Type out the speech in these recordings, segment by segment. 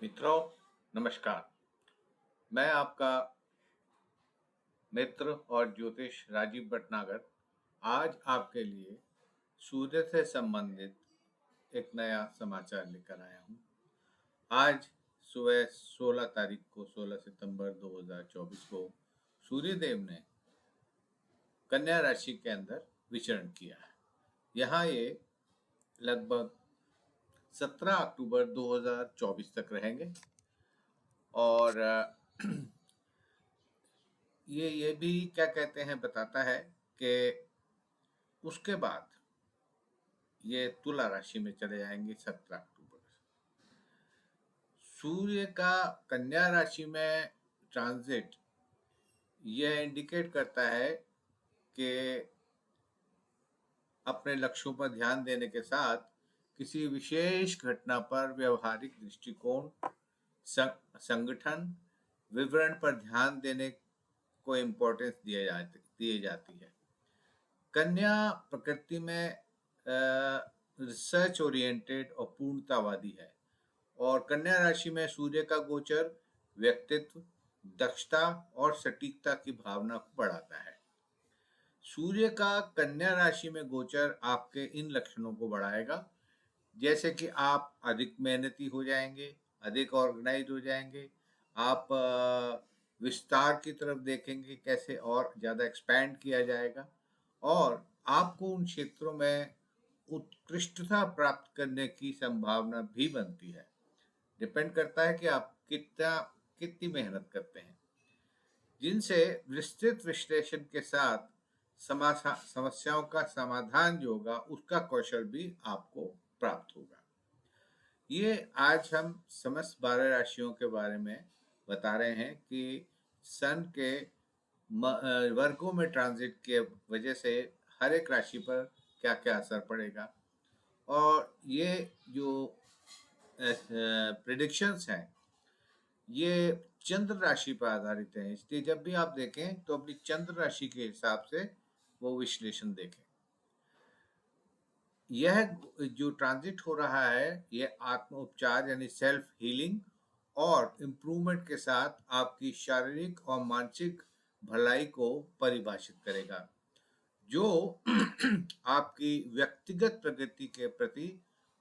मित्रों, नमस्कार। मैं आपका मित्र और ज्योतिष राजीव भटनागर आज आपके लिए सूर्य से संबंधित एक नया समाचार लेकर आया हूँ। आज सुबह 16 तारीख को 16 सितंबर 2024 को सूर्यदेव ने कन्या राशि के अंदर विचरण किया है। यहाँ ये लगभग 17 अक्टूबर 2024 तक रहेंगे और ये भी क्या कहते हैं बताता है कि उसके बाद ये तुला राशि में चले जाएंगे 17 अक्टूबर। सूर्य का कन्या राशि में ट्रांजिट यह इंडिकेट करता है कि अपने लक्ष्यों पर ध्यान देने के साथ किसी विशेष घटना पर व्यवहारिक दृष्टिकोण, संगठन, विवरण पर ध्यान देने को इम्पोर्टेंस दिए जाती है। कन्या प्रकृति में रिसर्च ओरिएंटेड और पूर्णतावादी है और कन्या राशि में सूर्य का गोचर व्यक्तित्व, दक्षता और सटीकता की भावना को बढ़ाता है। सूर्य का कन्या राशि में गोचर आपके इन लक्षणों को बढ़ाएगा, जैसे कि आप अधिक मेहनती हो जाएंगे, अधिक ऑर्गेनाइज हो जाएंगे, आप विस्तार की तरफ देखेंगे कैसे और ज़्यादा एक्सपैंड किया जाएगा और आपको उन क्षेत्रों में उत्कृष्टता प्राप्त करने की संभावना भी बनती है। डिपेंड करता है कि आप कितनी मेहनत करते हैं, जिनसे विस्तृत विश्लेषण के साथ समस्याओं का समाधान जो होगा उसका कौशल भी आपको प्राप्त होगा। ये आज हम समस्त 12 राशियों के बारे में बता रहे हैं कि सन के वर्गों में ट्रांजिट के वजह से हर एक राशि पर क्या क्या असर पड़ेगा और ये जो प्रिडिक्शंस हैं ये चंद्र राशि पर आधारित है, इसलिए जब भी आप देखें तो अपनी चंद्र राशि के हिसाब से वो विश्लेषण देखें। यह जो ट्रांजिट हो रहा है यह आत्म उपचार यानी सेल्फ हीलिंग और इम्प्रूवमेंट के साथ आपकी शारीरिक और मानसिक भलाई को परिभाषित करेगा, जो आपकी व्यक्तिगत प्रगति के प्रति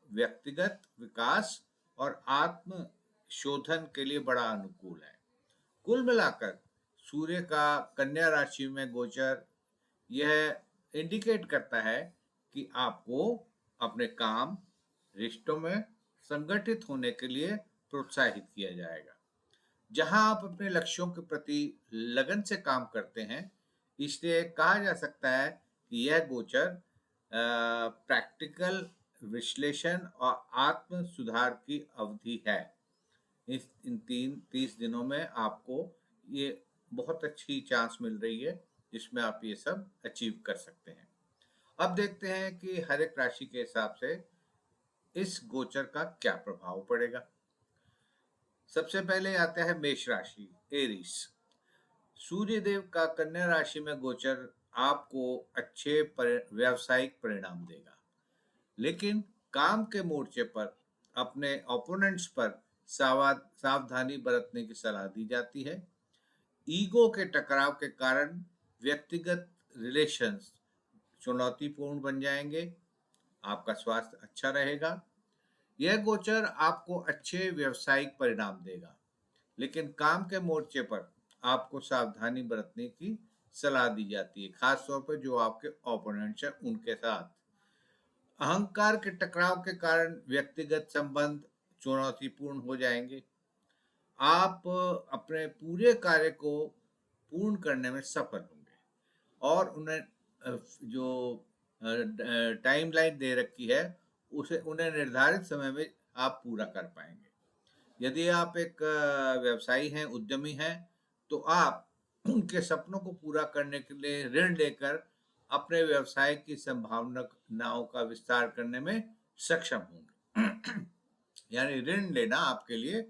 व्यक्तिगत विकास और आत्म शोधन के लिए बड़ा अनुकूल है। कुल मिलाकर सूर्य का कन्या राशि में गोचर यह इंडिकेट करता है कि आपको अपने काम, रिश्तों में संगठित होने के लिए प्रोत्साहित किया जाएगा। जहां आप अपने लक्ष्यों के प्रति लगन से काम करते हैं, इसलिए कहा जा सकता है कि यह गोचर प्रैक्टिकल विश्लेषण और आत्म सुधार की अवधि है। इन 30 दिनों में आपको ये बहुत अच्छी चांस मिल रही है जिसमें आप ये सब अचीव कर सकते हैं। अब देखते हैं कि हर एक राशि के हिसाब से इस गोचर का क्या प्रभाव पड़ेगा। सबसे पहले आता है मेष राशि, एरीज। सूर्य देव का कन्या राशि में गोचर आपको अच्छे व्यावसायिक परिणाम देगा, लेकिन काम के मोर्चे पर अपने ओपोनेंट्स पर सावधानी बरतने की सलाह दी जाती है। ईगो के टकराव के कारण व्यक्तिगत रिलेशंस चुनौतीपूर्ण बन जाएंगे। आपका स्वास्थ्य अच्छा रहेगा। यह गोचर आपको अच्छे व्यावसायिक परिणाम देगा, लेकिन काम के मोर्चे पर आपको सावधानी बरतने की सलाह दी जाती है, खासतौर पर जो आपके ओपोनेंट्स हैं उनके साथ। अहंकार के टकराव के कारण व्यक्तिगत संबंध चुनौतीपूर्ण हो जाएंगे। आप अपने पूरे कार्य को पूर्ण करने में सफल होंगे और उन्हें जो टाइमलाइन दे रखी है उसे उन्हें निर्धारित समय में आप पूरा कर पाएंगे। यदि आप एक व्यवसायी हैं, उद्यमी हैं, तो आप उनके सपनों को पूरा करने के लिए ऋण लेकर अपने व्यवसाय की संभावनाओं का विस्तार करने में सक्षम होंगे। यानी ऋण लेना आपके लिए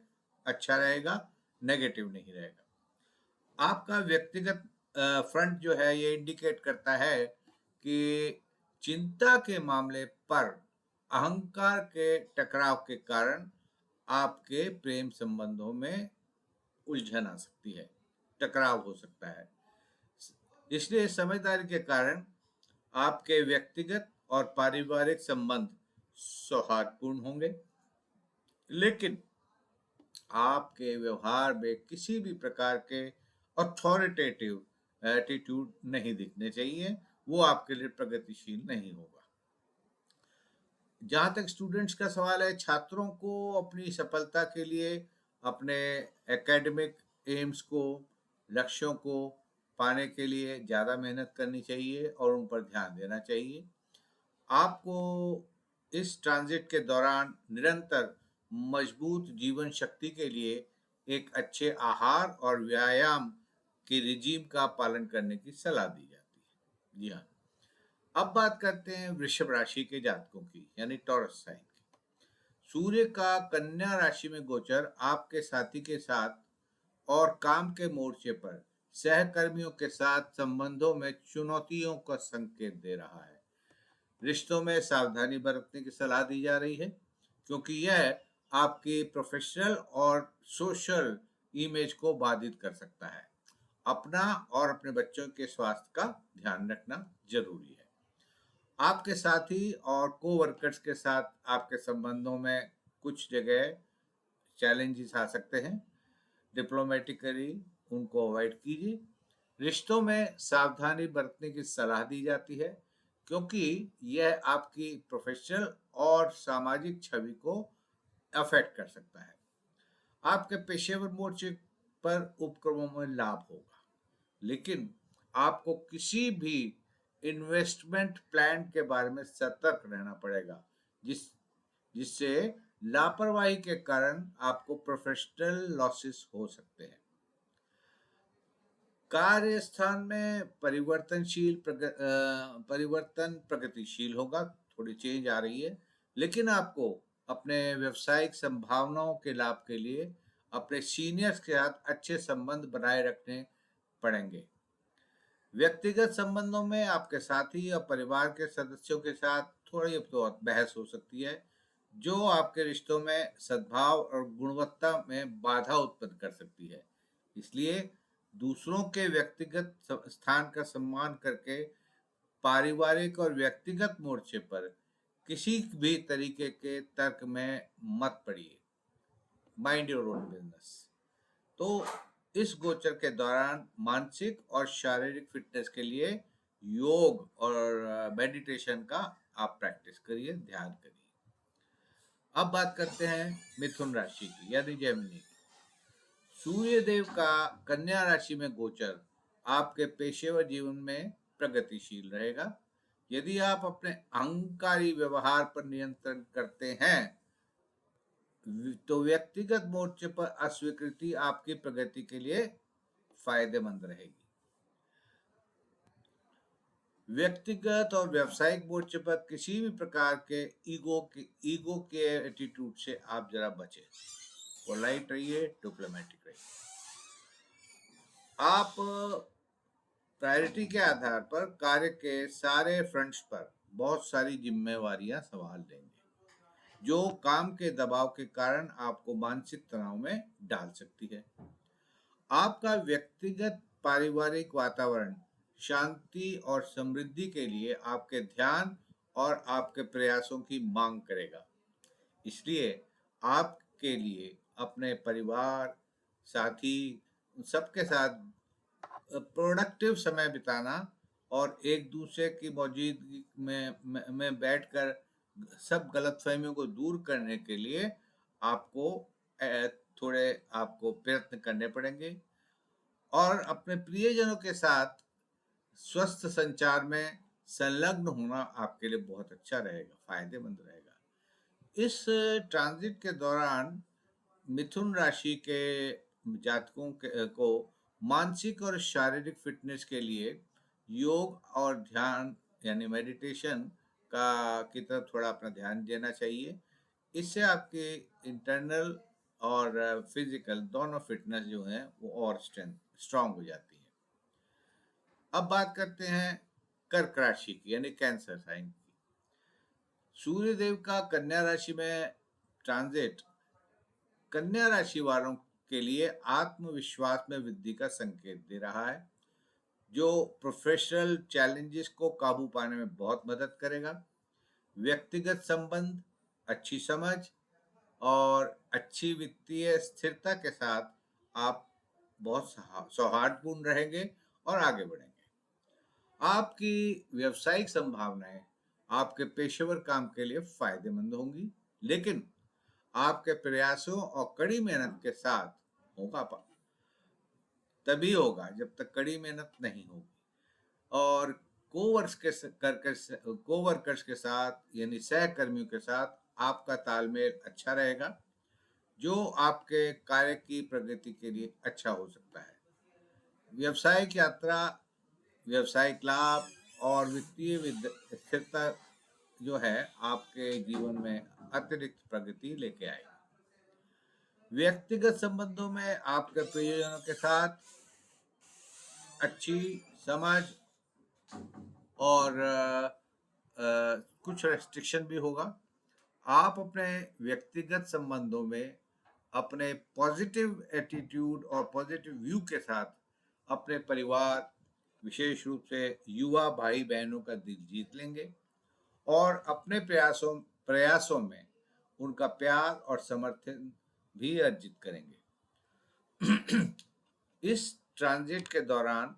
अच्छा रहेगा, नेगेटिव नहीं रहेगा। आपका व्यक्तिगत फ्रंट जो है ये इंडिकेट करता है कि चिंता के मामले पर अहंकार के टकराव के कारण आपके प्रेम संबंधों में उलझन आ सकती है, टकराव हो सकता है। इसलिए समझदारी के कारण आपके व्यक्तिगत और पारिवारिक संबंध सौहार्दपूर्ण होंगे, लेकिन आपके व्यवहार में किसी भी प्रकार के अथॉरिटेटिव एटीट्यूड नहीं दिखने चाहिए। वो आपके लिए प्रगतिशील नहीं होगा। जहाँ तक स्टूडेंट्स का सवाल है, छात्रों को अपनी सफलता के लिए अपने एकेडमिक एम्स को, लक्ष्यों को पाने के लिए ज़्यादा मेहनत करनी चाहिए और उन पर ध्यान देना चाहिए। आपको इस ट्रांजिट के दौरान निरंतर मजबूत जीवन शक्ति के लिए एक अच्छे आहार और व्यायाम के रिजीम का पालन करने की सलाह दी जाती है। जी हाँ। अब बात करते हैं वृषभ राशि के जातकों की, यानी टॉरस साइन की। सूर्य का कन्या राशि में गोचर आपके साथी के साथ और काम के मोर्चे पर सहकर्मियों के साथ संबंधों में चुनौतियों का संकेत दे रहा है। रिश्तों में सावधानी बरतने की सलाह दी जा रही है, क्योंकि यह आपकी प्रोफेशनल और सोशल इमेज को बाधित कर सकता है। अपना और अपने बच्चों के स्वास्थ्य का ध्यान रखना जरूरी है। आपके साथी और कोवर्कर्स के साथ आपके संबंधों में कुछ जगह चैलेंजेस आ सकते हैं। डिप्लोमेटिकली उनको अवॉइड कीजिए। रिश्तों में सावधानी बरतने की सलाह दी जाती है, क्योंकि यह आपकी प्रोफेशनल और सामाजिक छवि को अफेक्ट कर सकता है। आपके पेशेवर मोर्चे पर उपक्रमों में लाभ होगा, लेकिन आपको किसी भी इन्वेस्टमेंट प्लान के बारे में सतर्क रहना पड़ेगा, जिससे लापरवाही के कारण आपको प्रोफेशनल लॉसेस हो सकते हैं। कार्य स्थान में परिवर्तन प्रगतिशील होगा, थोड़ी चेंज आ रही है, लेकिन आपको अपने व्यवसायिक संभावनाओं के लाभ के लिए अपने सीनियर्स के साथ अच्छे संबंध बनाए रखने पड़ेंगे। व्यक्तिगत संबंधों में आपके साथी और परिवार के सदस्यों के साथ थोड़ी बहुत बहस हो सकती है, जो आपके रिश्तों में सद्भाव और गुणवत्ता में बाधा उत्पन्न कर सकती है। इसलिए दूसरों के व्यक्तिगत स्थान का सम्मान करके पारिवारिक और व्यक्तिगत मोर्चे पर किसी भी तरीके के तर्क में मत पड़िए। Mind your own business. तो इस गोचर के दौरान मानसिक और शारीरिक फिटनेस के लिए योग और मेडिटेशन का आप प्रैक्टिस करिए, ध्यान करिए। अब बात करते हैं मिथुन राशि की, यानी जेमिनी की। सूर्य देव का कन्या राशि में गोचर आपके पेशेवर जीवन में प्रगतिशील रहेगा। यदि आप अपने अहंकारी व्यवहार पर नियंत्रण करते हैं, तो व्यक्तिगत मोर्चे पर अस्वीकृति आपकी प्रगति के लिए फायदेमंद रहेगी। व्यक्तिगत और व्यावसायिक मोर्चे पर किसी भी प्रकार के ईगो के एटीट्यूड से आप जरा बचें। पोलाइट रहिए, डिप्लोमेटिक रहिए। आप प्रायोरिटी के आधार पर कार्य के सारे फ्रंट्स पर बहुत सारी जिम्मेवारियां संभाल लेंगे, जो काम के दबाव के कारण आपको मानसिक तनाव में डाल सकती है। आपका व्यक्तिगत पारिवारिक वातावरण शांति और समृद्धि के लिए आपके ध्यान और आपके प्रयासों की मांग करेगा। इसलिए आपके लिए अपने परिवार, साथी, सबके साथ प्रोडक्टिव समय बिताना और एक दूसरे की मौजूदगी में बैठकर सब गलतफहमियों को दूर करने के लिए आपको थोड़े आपको प्रयत्न करने पड़ेंगे, और अपने प्रियजनों के साथ स्वस्थ संचार में संलग्न होना आपके लिए बहुत अच्छा रहेगा, फायदेमंद रहेगा। इस ट्रांजिट के दौरान मिथुन राशि के जातकों को मानसिक और शारीरिक फिटनेस के लिए योग और ध्यान, यानी मेडिटेशन की तरफ थोड़ा अपना ध्यान देना चाहिए। इससे आपके इंटरनल और फिजिकल दोनों फिटनेस जो है वो और स्ट्रांग हो जाती है। अब बात करते हैं कर्क राशि की, यानी कैंसर साइन की। सूर्य देव का कन्या राशि में ट्रांजिट कन्या राशि वालों के लिए आत्मविश्वास में वृद्धि का संकेत दे रहा है, जो प्रोफेशनल चैलेंजेस को काबू पाने में बहुत मदद करेगा। व्यक्तिगत संबंध, अच्छी समझ और अच्छी वित्तीय स्थिरता के साथ आप बहुत सौहार्दपूर्ण रहेंगे और आगे बढ़ेंगे। आपकी व्यावसायिक संभावनाएं आपके पेशेवर काम के लिए फायदेमंद होंगी, लेकिन आपके प्रयासों और कड़ी मेहनत के साथ होगा तभी होगा जब तक कड़ी मेहनत नहीं होगी। और कोवर्कर्स के साथ यानी सहकर्मियों के साथ आपका तालमेल अच्छा रहेगा, जो आपके कार्य की प्रगति के लिए अच्छा हो सकता है। व्यावसायिक यात्रा, व्यावसायिक लाभ और वित्तीय स्थिरता जो है आपके जीवन में अतिरिक्त प्रगति लेके आएगी। व्यक्तिगत संबंधों में आपके प्रियजनों के साथ अच्छी समझ और कुछ रेस्ट्रिक्शन भी होगा। आप अपने व्यक्तिगत संबंधों में अपने पॉजिटिव एटीट्यूड और पॉजिटिव व्यू के साथ अपने परिवार, विशेष रूप से युवा भाई बहनों का दिल जीत लेंगे और अपने प्रयासों में उनका प्यार और समर्थन भी अर्जित करेंगे। इस ट्रांजिट के दौरान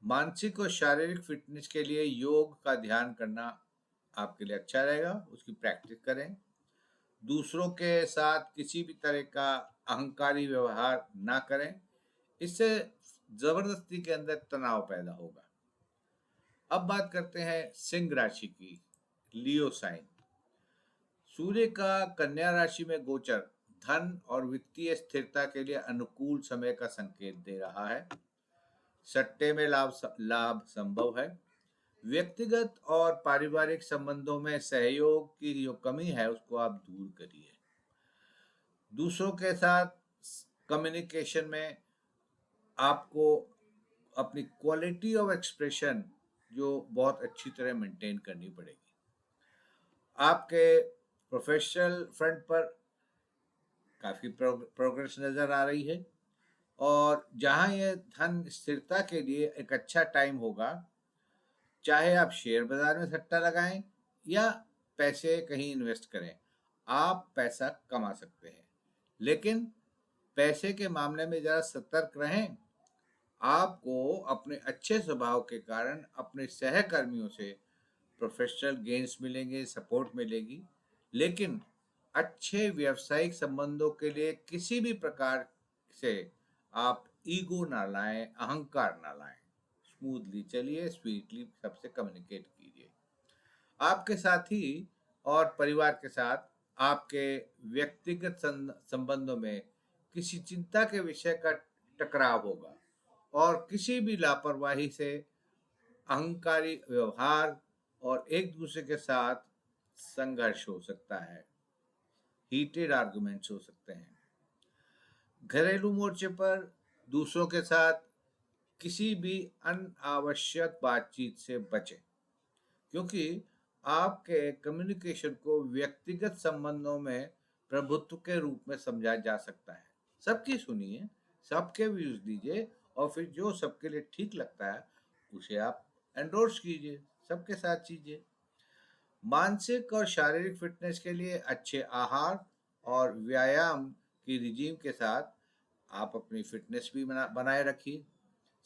मानसिक और शारीरिक फिटनेस के लिए योग का ध्यान करना आपके लिए अच्छा रहेगा, उसकी प्रैक्टिस करें। दूसरों के साथ किसी भी तरह का अहंकारी व्यवहार ना करें, इससे जबरदस्ती के अंदर तनाव पैदा होगा। अब बात करते हैं सिंह राशि की, लियो साइन। सूर्य का कन्या राशि में गोचर धन और वित्तीय स्थिरता के लिए अनुकूल समय का संकेत दे रहा है। सट्टे में लाभ संभव है। व्यक्तिगत और पारिवारिक संबंधों में सहयोग की जो कमी है उसको आप दूर करिए। दूसरों के साथ कम्युनिकेशन में आपको अपनी क्वालिटी ऑफ एक्सप्रेशन जो बहुत अच्छी तरह मेंटेन करनी पड़ेगी। आपके प्रोफेशनल फ्रंट पर काफ़ी प्रोग्रेस नज़र आ रही है और जहाँ ये धन स्थिरता के लिए एक अच्छा टाइम होगा, चाहे आप शेयर बाजार में सट्टा लगाएं या पैसे कहीं इन्वेस्ट करें, आप पैसा कमा सकते हैं। लेकिन पैसे के मामले में ज़रा सतर्क रहें। आपको अपने अच्छे स्वभाव के कारण अपने सहकर्मियों से प्रोफेशनल गेन्स मिलेंगे, सपोर्ट मिलेगी, लेकिन अच्छे व्यावसायिक संबंधों के लिए किसी भी प्रकार से आप ईगो ना लाएं, अहंकार ना लाएं। स्मूथली चलिए, स्वीटली सबसे कम्युनिकेट कीजिए। आपके साथी और परिवार के साथ आपके व्यक्तिगत संबंधों में किसी चिंता के विषय का टकराव होगा और किसी भी लापरवाही से अहंकारी व्यवहार और एक दूसरे के साथ संघर्ष हो सकता है, हीटेड आर्गुमेंट्स हो सकते हैं। घरेलू मोर्चे पर दूसरों के साथ किसी भी अनावश्यक बातचीत से बचें, क्योंकि आपके कम्युनिकेशन को व्यक्तिगत संबंधों में प्रभुत्व के रूप में समझा जा सकता है। सबकी सुनिए, सबके व्यूज दीजिए और फिर जो सबके लिए ठीक लगता है उसे आप एंडोर्स कीजिए, सबके साथ कीजिए। मानसिक और शारीरिक फिटनेस के लिए अच्छे आहार और व्यायाम की रिजीम के साथ आप अपनी फिटनेस भी बनाए रखिए,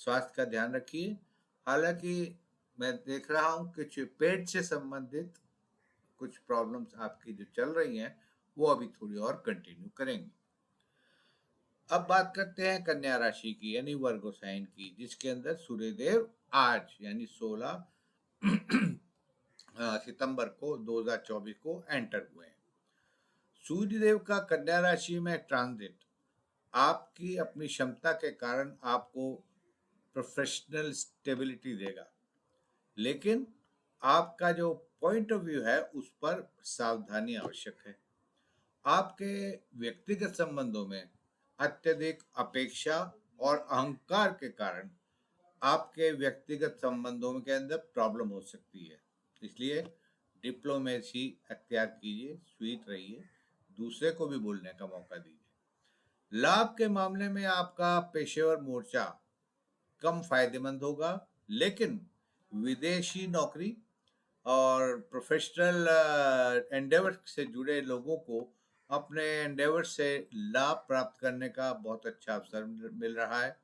स्वास्थ्य का ध्यान रखिए। हालांकि मैं देख रहा हूँ कुछ पेट से संबंधित कुछ प्रॉब्लम्स आपकी जो चल रही हैं वो अभी थोड़ी और कंटिन्यू करेंगी। अब बात करते हैं कन्या राशि की यानी वर्गो साइन की, जिसके अंदर सूर्यदेव आज यानी 16 सितंबर को 2024 को एंटर हुए हैं। सूर्यदेव का कन्या राशि में ट्रांजिट आपकी अपनी क्षमता के कारण आपको प्रोफेशनल स्टेबिलिटी देगा, लेकिन आपका जो पॉइंट ऑफ व्यू है उस पर सावधानी आवश्यक है। आपके व्यक्तिगत संबंधों में अत्यधिक अपेक्षा और अहंकार के कारण आपके व्यक्तिगत संबंधों के अंदर प्रॉब्लम हो सकती है। इसलिए डिप्लोमेसी अख्तियार कीजिए, स्वीट रहिए, दूसरे को भी बोलने का मौका दीजिए। लाभ के मामले में आपका पेशेवर मोर्चा कम फायदेमंद होगा, लेकिन विदेशी नौकरी और प्रोफेशनल एंडेवर से जुड़े लोगों को अपने एंडेवर से लाभ प्राप्त करने का बहुत अच्छा अवसर मिल रहा है।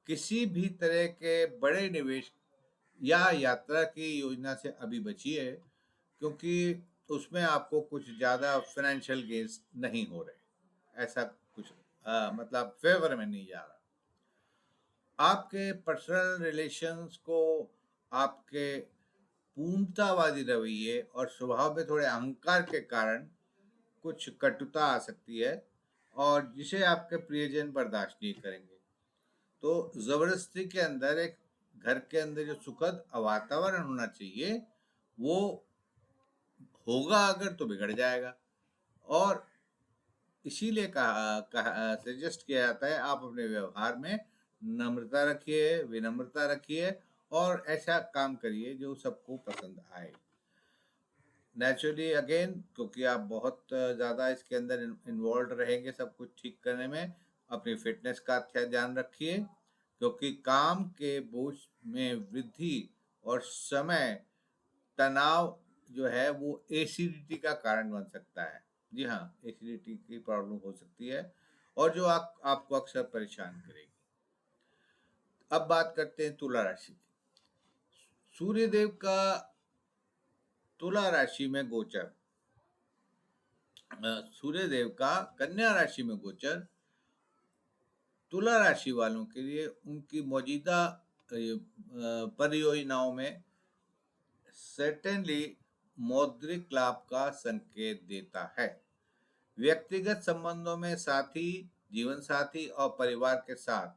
किसी भी तरह के बड़े निवेश या यात्रा की योजना से अभी बचिए, क्योंकि उसमें आपको कुछ ज़्यादा फाइनेंशियल गेन्स नहीं हो रहे। ऐसा कुछ मतलब फेवर में नहीं जा रहा। आपके पर्सनल रिलेशंस को आपके पूर्णतावादी रवैये और स्वभाव में थोड़े अहंकार के कारण कुछ कटुता आ सकती है, और जिसे आपके प्रियजन बर्दाश्त नहीं करेंगे। तो जबरदस्ती के अंदर एक घर के अंदर जो सुखद वातावरण होना चाहिए, वो होगा अगर तो बिगड़ जाएगा। और इसीलिए कहा सजेस्ट किया जाता है, आप अपने व्यवहार में नम्रता रखिए, विनम्रता रखिए, और ऐसा काम करिए जो सबको पसंद आए। नेचुरली अगेन, क्योंकि आप बहुत ज़्यादा इसके अंदर इन्वॉल्व रहेंगे सब कुछ ठीक करने में, अपनी फिटनेस का अच्छा ध्यान रखिए, क्योंकि काम के बोझ में वृद्धि और समय तनाव जो है वो एसिडिटी का कारण बन सकता है। जी हाँ, एसिडिटी की प्रॉब्लम हो सकती है, और जो आपको अक्सर परेशान करेगी। अब बात करते हैं तुला राशि की। सूर्यदेव का तुला राशि में गोचर, सूर्यदेव का कन्या राशि में गोचर तुला राशि वालों के लिए उनकी मौजूदा परियोजनाओं में सर्टेनली मौद्रिक लाभ का संकेत देता है। व्यक्तिगत संबंधों में साथी, जीवन साथी और परिवार के साथ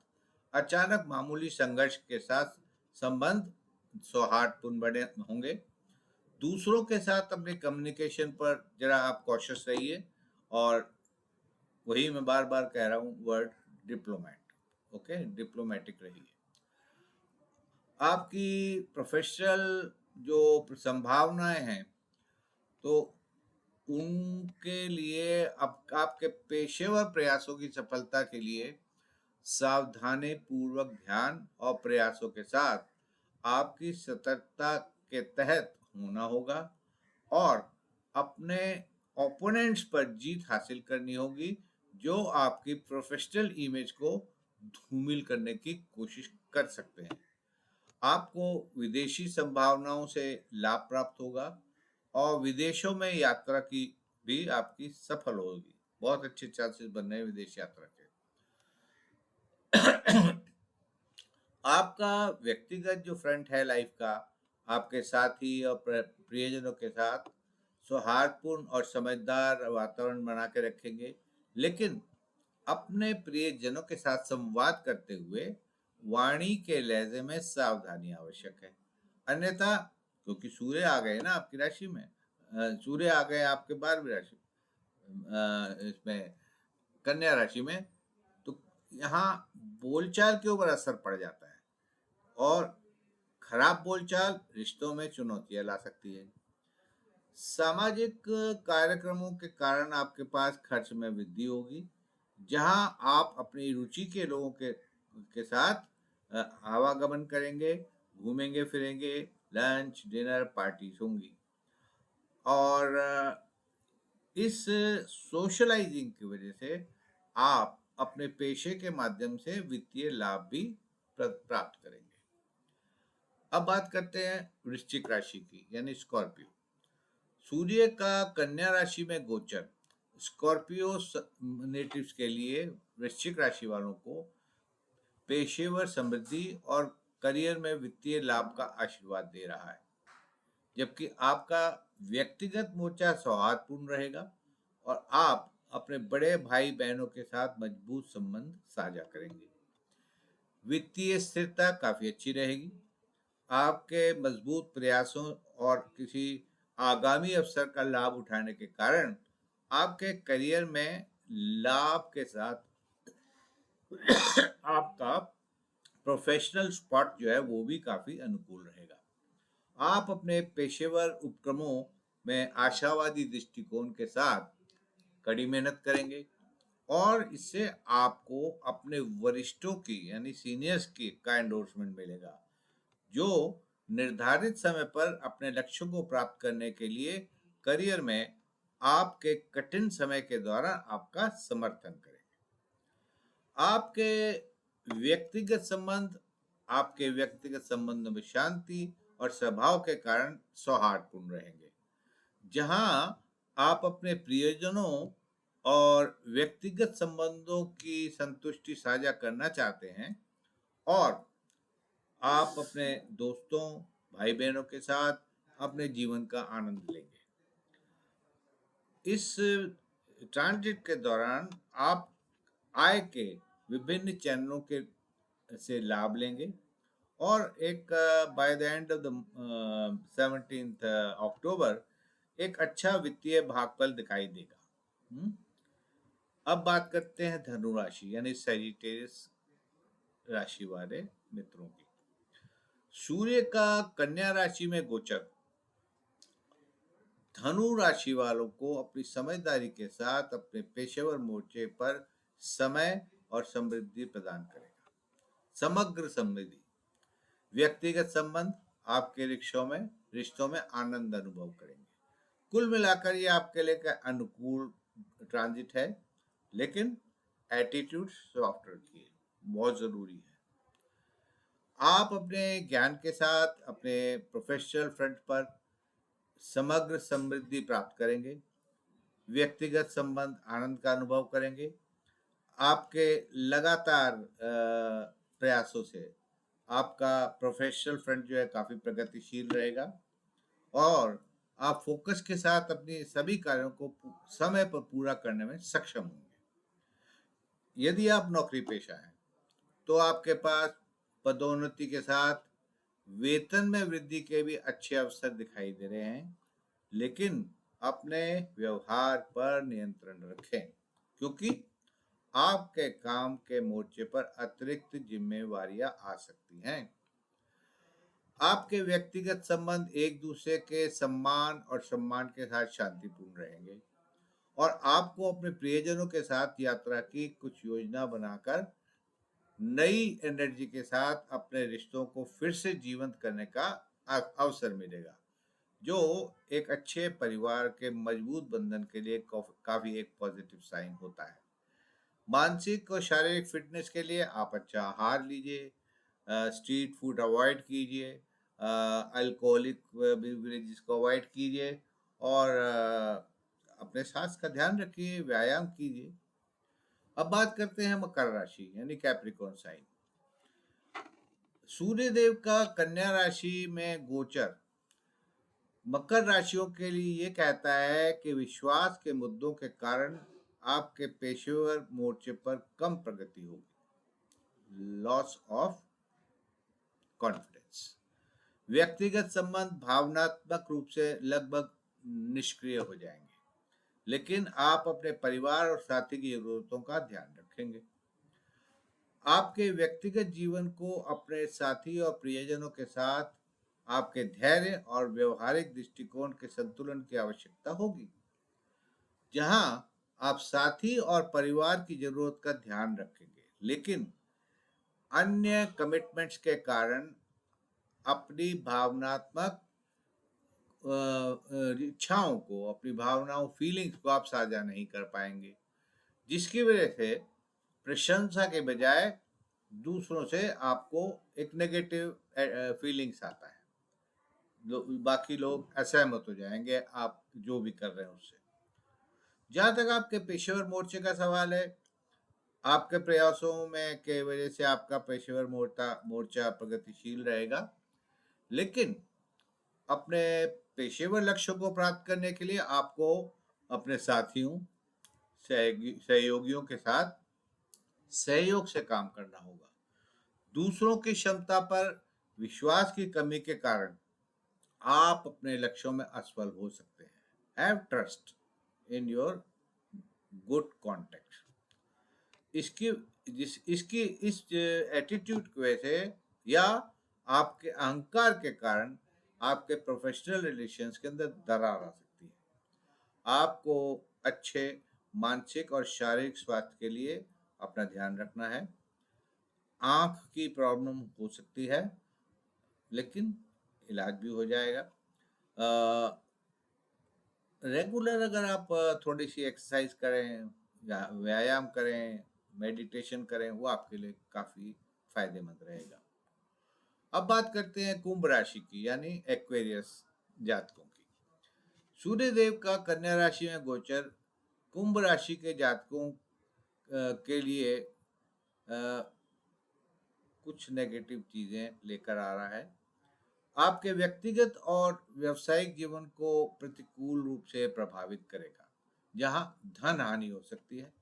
अचानक मामूली संघर्ष के साथ संबंध सौहार्दपूर्ण बने होंगे। दूसरों के साथ अपने कम्युनिकेशन पर जरा आप कॉशियस रहिए, और वही मैं बार बार कह रहा हूँ वर्ड, डिप्लोमेट। ओके, डिप्लोमेटिक रहिए। आपकी प्रोफेशनल जो संभावनाएं हैं, तो उनके लिए आपके पेशेवर प्रयासों की सफलता के लिए सावधानी पूर्वक ध्यान और प्रयासों के साथ आपकी सतर्कता के तहत होना होगा, और अपने ओपोनेंट्स पर जीत हासिल करनी होगी, जो आपकी प्रोफेशनल इमेज को धूमिल करने की कोशिश कर सकते हैं। आपको विदेशी संभावनाओं से लाभ प्राप्त होगा, और विदेशों में यात्रा की भी आपकी सफल होगी। बहुत अच्छे चांसेस बन रहे हैं विदेश यात्रा के। आपका व्यक्तिगत जो फ्रंट है लाइफ का, आपके साथी और प्रियजनों के साथ सौहार्दपूर्ण और समझदार वातावरण बना के रखेंगे, लेकिन अपने प्रियजनों के साथ संवाद करते हुए वाणी के लहजे में सावधानी आवश्यक है। अन्यथा, क्योंकि सूर्य आ गए ना आपकी राशि में, सूर्य आ गए आपके 12वीं राशि, इसमें कन्या राशि में, तो यहाँ बोलचाल के ऊपर असर पड़ जाता है, और खराब बोलचाल रिश्तों में चुनौतियां ला सकती है। सामाजिक कार्यक्रमों के कारण आपके पास खर्च में वृद्धि होगी, जहां आप अपनी रुचि के लोगों के साथ आवागमन करेंगे, घूमेंगे फिरेंगे, लंच डिनर पार्टीज होंगी, और इस सोशलाइजिंग की वजह से आप अपने पेशे के माध्यम से वित्तीय लाभ भी प्राप्त करेंगे। अब बात करते हैं वृश्चिक राशि की, यानी स्कॉर्पियो। सूर्य का कन्या राशि में गोचर स्कॉर्पियो नेटिव्स के लिए, वृश्चिक राशि वालों को पेशेवर समृद्धि और करियर में वित्तीय लाभ का आशीर्वाद दे रहा है, जबकि आपका व्यक्तिगत मोर्चा सौहार्दपूर्ण रहेगा, और आप अपने बड़े भाई बहनों के साथ मजबूत संबंध साझा करेंगे। वित्तीय स्थिरता काफी अच्छी रहेगी। आपके मजबूत प्रयासों और किसी आगामी अवसर का लाभ उठाने के कारण आपके करियर में लाभ के साथ आपका प्रोफेशनल स्पॉट जो है वो भी काफी अनुकूल रहेगा। आप अपने पेशेवर उपक्रमों में आशावादी दृष्टिकोण के साथ कड़ी मेहनत करेंगे, और इससे आपको अपने वरिष्ठों की यानी सीनियर्स की का एंडोर्समेंट मिलेगा, जो निर्धारित समय पर अपने लक्ष्यों को प्राप्त करने के लिए करियर में आपके कठिन समय के दौरान आपका समर्थन करेंगे। आपके व्यक्तिगत संबंधों में शांति और स्वभाव के कारण सौहार्दपूर्ण रहेंगे, जहां आप अपने प्रियजनों और व्यक्तिगत संबंधों की संतुष्टि साझा करना चाहते हैं, और आप अपने दोस्तों, भाई बहनों के साथ अपने जीवन का आनंद लेंगे। इस ट्रांजिट के दौरान आप आय के विभिन्न चैनलों के से लाभ लेंगे, और एक by the end of the 17th अक्टूबर एक अच्छा वित्तीय भागफल दिखाई देगा। अब बात करते हैं धनु राशि यानी सैजिटेरियस राशि वाले मित्रों की। सूर्य का कन्या राशि में गोचर धनु राशि वालों को अपनी समझदारी के साथ अपने पेशेवर मोर्चे पर समय और समृद्धि प्रदान करेगा। समग्र समृद्धि, व्यक्तिगत संबंध आपके रिश्तों में आनंद अनुभव करेंगे। कुल मिलाकर ये आपके लिए का अनुकूल ट्रांजिट है, लेकिन एटीट्यूड सॉफ्ट रखिए, बहुत जरूरी है। आप अपने ज्ञान के साथ अपने प्रोफेशनल फ्रंट पर समग्र समृद्धि प्राप्त करेंगे। व्यक्तिगत संबंध आनंद का अनुभव करेंगे। आपके लगातार प्रयासों से आपका प्रोफेशनल फ्रंट जो है काफी प्रगतिशील रहेगा, और आप फोकस के साथ अपनी सभी कार्यों को समय पर पूरा करने में सक्षम होंगे। यदि आप नौकरी पेशा हैं तो आपके पास पदोन्नति के साथ वेतन में वृद्धि के भी अच्छे अवसर दिखाई दे रहे हैं, लेकिन अपने व्यवहार पर नियंत्रण रखें, क्योंकि आपके काम के मोर्चे पर अतिरिक्त जिम्मेवारियां आ सकती हैं। आपके व्यक्तिगत संबंध एक दूसरे के सम्मान और सम्मान के साथ शांतिपूर्ण रहेंगे, और आपको अपने प्रियजनों के साथ यात्रा की कुछ योजना बनाकर नई एनर्जी के साथ अपने रिश्तों को फिर से जीवंत करने का अवसर मिलेगा, जो एक अच्छे परिवार के मजबूत बंधन के लिए काफी एक पॉजिटिव साइन होता है। मानसिक और शारीरिक फिटनेस के लिए आप अच्छा आहार लीजिए, स्ट्रीट फूड अवॉइड कीजिए, अल्कोहलिक बेवरेजेस को अवॉइड कीजिए, और अपने स्वास्थ्य का ध्यान रखिए, व्यायाम कीजिए। अब बात करते हैं मकर राशि यानी कैप्रिकॉर्न साइन। सूर्य देव का कन्या राशि में गोचर मकर राशियों के लिए ये कहता है कि विश्वास के मुद्दों के कारण आपके पेशेवर मोर्चे पर कम प्रगति होगी, लॉस ऑफ कॉन्फिडेंस। व्यक्तिगत संबंध भावनात्मक रूप से लगभग निष्क्रिय हो जाएंगे, लेकिन आप अपने परिवार और साथी की जरूरतों का ध्यान रखेंगे। आपके व्यक्तिगत जीवन को अपने साथी और प्रियजनों के साथ आपके धैर्य और व्यवहारिक दृष्टिकोण के संतुलन की आवश्यकता होगी, जहां आप साथी और परिवार की जरूरत का ध्यान रखेंगे, लेकिन अन्य कमिटमेंट्स के कारण अपनी भावनात्मक इच्छाओं को, अपनी भावनाओं फीलिंग्स को आप साझा नहीं कर पाएंगे, जिसकी वजह से प्रशंसा के बजाय दूसरों से आपको एक नेगेटिव फीलिंग्स आता है। बाकी लोग असहमत हो जाएंगे आप जो भी कर रहे हैं उससे। जहां तक आपके पेशेवर मोर्चे का सवाल है, आपके प्रयासों में के वजह से आपका पेशेवर मोर्चा प्रगतिशील रहेगा, लेकिन अपने पेशेवर लक्ष्यों को प्राप्त करने के लिए आपको अपने साथियों, सहयोगियों के साथ सहयोग से काम करना होगा। दूसरों की क्षमता पर विश्वास की कमी के कारण आप अपने लक्ष्यों में असफल हो सकते हैं। Have trust in your good contact. इस एटीट्यूड की वजह से या आपके अहंकार के कारण आपके प्रोफेशनल रिलेशंस के अंदर दरार आ सकती है। आपको अच्छे मानसिक और शारीरिक स्वास्थ्य के लिए अपना ध्यान रखना है। आंख की प्रॉब्लम हो सकती है, लेकिन इलाज भी हो जाएगा। रेगुलर अगर आप थोड़ी सी एक्सरसाइज करें या व्यायाम करें, मेडिटेशन करें, वो आपके लिए काफी फायदेमंद रहेगा। अब बात करते हैं कुंभ राशि की, यानी एक्वेरियस जातकों की। सूर्य देव का कन्या राशि में गोचर कुंभ राशि के जातकों के लिए कुछ नेगेटिव चीजें लेकर आ रहा है। आपके व्यक्तिगत और व्यवसायिक जीवन को प्रतिकूल रूप से प्रभावित करेगा, जहां धन हानि हो सकती है।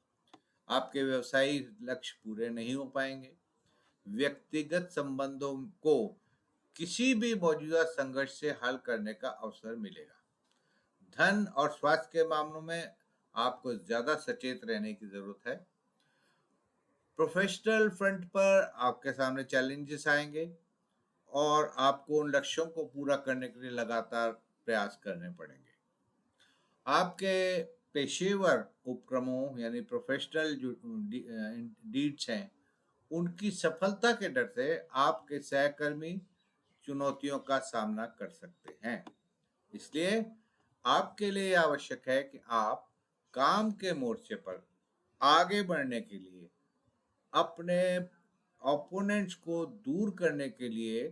आपके व्यवसायिक लक्ष्य पूरे नहीं हो पाएंगे। व्यक्तिगत संबंधों को किसी भी मौजूदा संघर्ष से हल करने का अवसर मिलेगा। धन और स्वास्थ्य के मामलों में आपको ज्यादा सचेत रहने की जरूरत है। प्रोफेशनल फ्रंट पर आपके सामने चैलेंजेस आएंगे और आपको उन लक्ष्यों को पूरा करने के लिए लगातार प्रयास करने पड़ेंगे। आपके पेशेवर उपक्रमों यानी प्रोफेशनल जो डीड्स हैं, उनकी सफलता के डर से आपके सहकर्मी चुनौतियों का सामना कर सकते हैं। इसलिए आपके लिए आवश्यक है कि आप काम के मोर्चे पर आगे बढ़ने के लिए अपने ओपोनेंट्स को दूर करने के लिए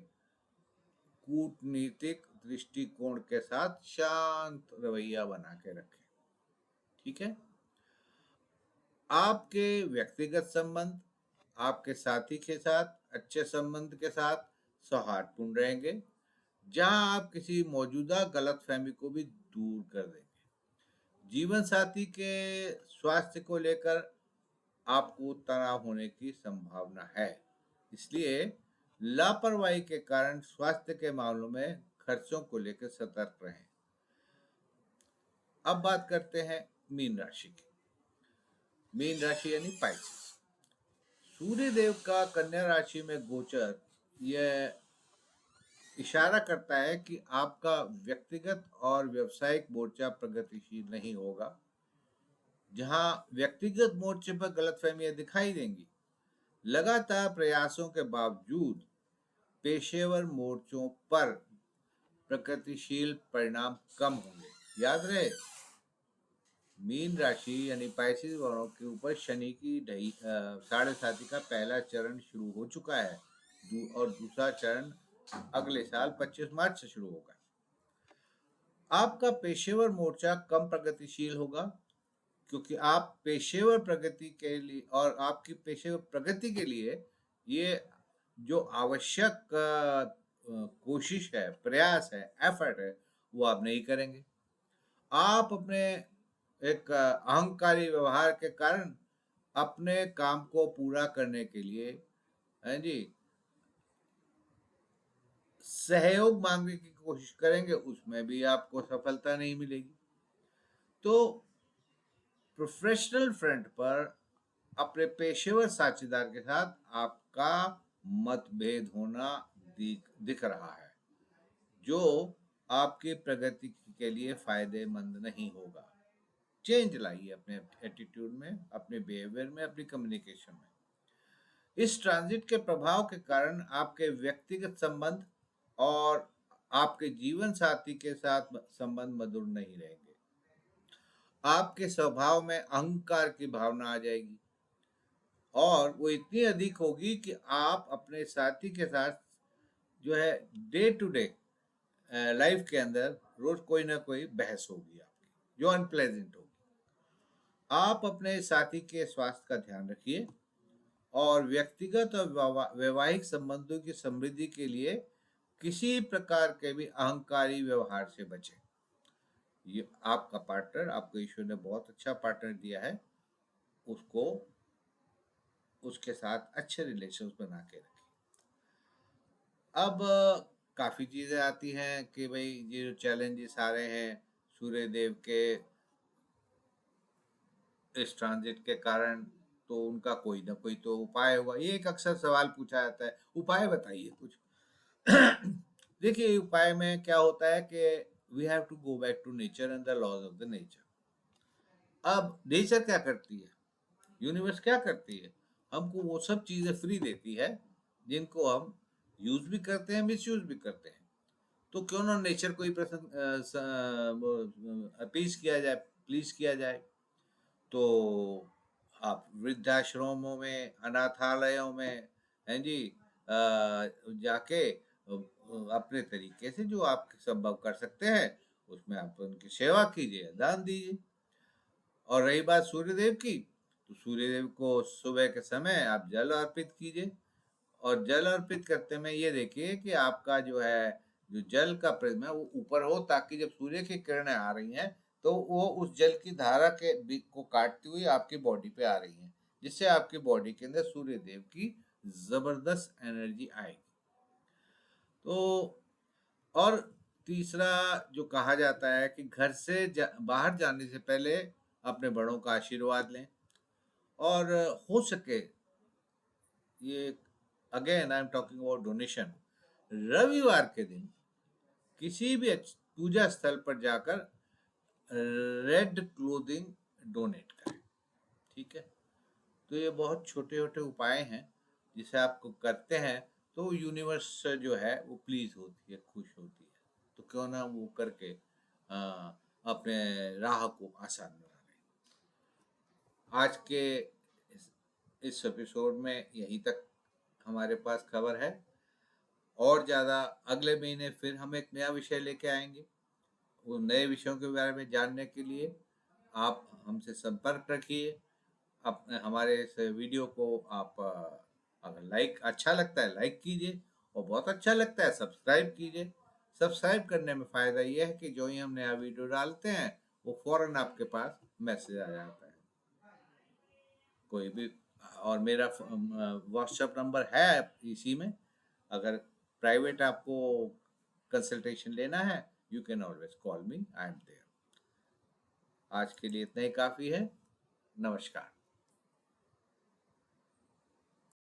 कूटनीतिक दृष्टिकोण के साथ शांत रवैया बना के रखें। ठीक है। आपके व्यक्तिगत संबंध आपके साथी के साथ अच्छे संबंध के साथ सौहार्दपूर्ण रहेंगे, जहां आप किसी मौजूदा गलतफहमी को भी दूर कर देंगे। जीवन साथी के स्वास्थ्य को लेकर आपको तनाव होने की संभावना है, इसलिए लापरवाही के कारण स्वास्थ्य के मामलों में खर्चों को लेकर सतर्क रहें। अब बात करते हैं मीन राशि की। मीन राशि यानी पाइसेस। सूर्य देव का कन्या राशि में गोचर यह इशारा करता है कि आपका व्यक्तिगत और व्यावसायिक मोर्चा प्रगतिशील नहीं होगा। जहां व्यक्तिगत मोर्चे पर गलतफहमियां दिखाई देंगी, लगातार प्रयासों के बावजूद पेशेवर मोर्चों पर प्रगतिशील परिणाम कम होंगे। याद रहे, मीन राशि यानी पाइसेस वालों के ऊपर शनि की साढ़े साथी का पहला चरण शुरू हो चुका है और दूसरा चरण अगले साल 25 मार्च से शुरू होगा। आपका पेशेवर मोर्चा कम प्रगतिशील होगा, क्योंकि आप पेशेवर प्रगति के लिए और आपकी पेशेवर प्रगति के लिए ये जो आवश्यक कोशिश है, प्रयास है, एफर्ट है, वो आप नहीं करेंगे। आप अपने एक अहंकारी व्यवहार के कारण अपने काम को पूरा करने के लिए, है जी, सहयोग मांगने की कोशिश करेंगे, उसमें भी आपको सफलता नहीं मिलेगी। तो प्रोफेशनल फ्रंट पर अपने पेशेवर साझेदार के साथ आपका मतभेद होना दिख रहा है, जो आपकी प्रगति के लिए फायदेमंद नहीं होगा। चेंज लाइए अपने एटीट्यूड में, अपने बिहेवियर में, अपनी कम्युनिकेशन में। इस ट्रांजिट के प्रभाव के कारण आपके व्यक्तिगत संबंध और आपके जीवन साथी के साथ संबंध मधुर नहीं रहेंगे। आपके स्वभाव में अहंकार की भावना आ जाएगी और वो इतनी अधिक होगी कि आप अपने साथी के साथ जो है डे टू डे लाइफ के अंदर रोज कोई ना कोई बहस होगी आपकी, जो अनप्लेजेंट होगी। आप अपने साथी के स्वास्थ्य का ध्यान रखिए और व्यक्तिगत और वैवाहिक संबंधों की समृद्धि के लिए किसी प्रकार के भी अहंकारी व्यवहार से बचें। ये आपका पार्टनर, आपको ईश्वर ने बहुत अच्छा पार्टनर दिया है, उसको उसके साथ अच्छे रिलेशंस बना के रखिए। अब काफी चीजें आती हैं कि भाई ये जो चैलेंजेस आ रहे हैं सूर्य देव के इस ट्रांजिट के कारण, तो उनका कोई ना कोई तो उपाय होगा। ये एक अक्सर सवाल पूछा जाता है, उपाय बताइए कुछ। देखिए, उपाय में क्या होता है कि we have to go back to nature and the laws of the nature. अब नेचर क्या करती है, यूनिवर्स क्या करती है, हमको वो सब चीजें फ्री देती है जिनको हम यूज भी करते हैं, मिसयूज भी करते हैं। तो क्यों ना नेचर को ही अपीज किया जाए, प्लीज किया जाए। तो आप वृद्धाश्रमों में, अनाथालयों में, हैं जी, जाके अपने तरीके से जो आप संभव कर सकते हैं उसमें आप उनकी सेवा कीजिए, दान दीजिए। और रही बात सूर्यदेव की, तो सूर्यदेव को सुबह के समय आप जल अर्पित कीजिए। और जल अर्पित करते में ये देखिए कि आपका जो है, जो जल का प्रिज्म है वो ऊपर हो, ताकि जब सूर्य की किरणें आ रही हैं तो वो उस जल की धारा के को काटती हुई आपकी बॉडी पे आ रही हैं, जिससे आपकी बॉडी के अंदर सूर्य देव की जबरदस्त एनर्जी आएगी। तो और तीसरा जो कहा जाता है कि घर से बाहर जाने से पहले अपने बड़ों का आशीर्वाद लें। और हो सके, ये again I am talking about donation, रविवार के दिन किसी भी पूजा स्थल पर जाकर रेड क्लोथिंग डोनेट करें। ठीक है, तो ये बहुत छोटे छोटे उपाय हैं जिसे आपको करते हैं तो यूनिवर्स जो है वो प्लीज होती है, खुश होती है। तो क्यों ना वो करके अपने राह को आसान बना लें। आज के इस एपिसोड में यहीं तक हमारे पास खबर है। और ज़्यादा अगले महीने फिर हम एक नया विषय लेके आएंगे। वो नए विषयों के बारे में जानने के लिए आप हमसे संपर्क रखिए। अपने हमारे इस वीडियो को आप अगर लाइक अच्छा लगता है लाइक कीजिए, और बहुत अच्छा लगता है सब्सक्राइब कीजिए। सब्सक्राइब करने में फ़ायदा ये है कि जो ही हम नया वीडियो डालते हैं वो फ़ौरन आपके पास मैसेज आ जाता है। कोई भी, और मेरा व्हाट्सएप नंबर है इसी में। अगर प्राइवेट आपको कंसल्टेशन लेना है, you can always call me, I am there. आज के लिए इतना ही काफ़ी है। नमस्कार।